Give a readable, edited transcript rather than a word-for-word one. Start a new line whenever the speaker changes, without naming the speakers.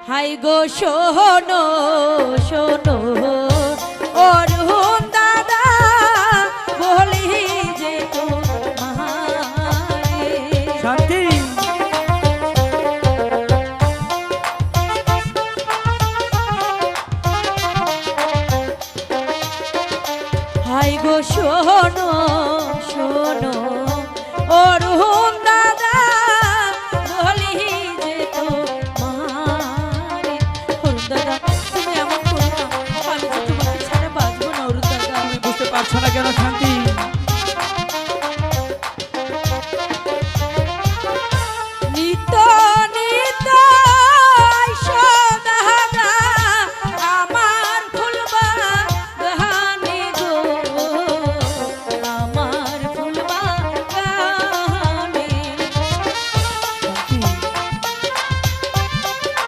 High গো শোনো শোনো অরুণ দাদা বলি যে তোমারে
শান্তি
হাই গো শোনো শোনো অরুণ দাদা বলি যে তোমারে অরুণ দাদা তুমি এমন করো না, আমি যে তোমাকে ছাড়া বাঁচবো না অরুণ দাদা।
তুমি বুঝতে পারছো না কেন শান্তি?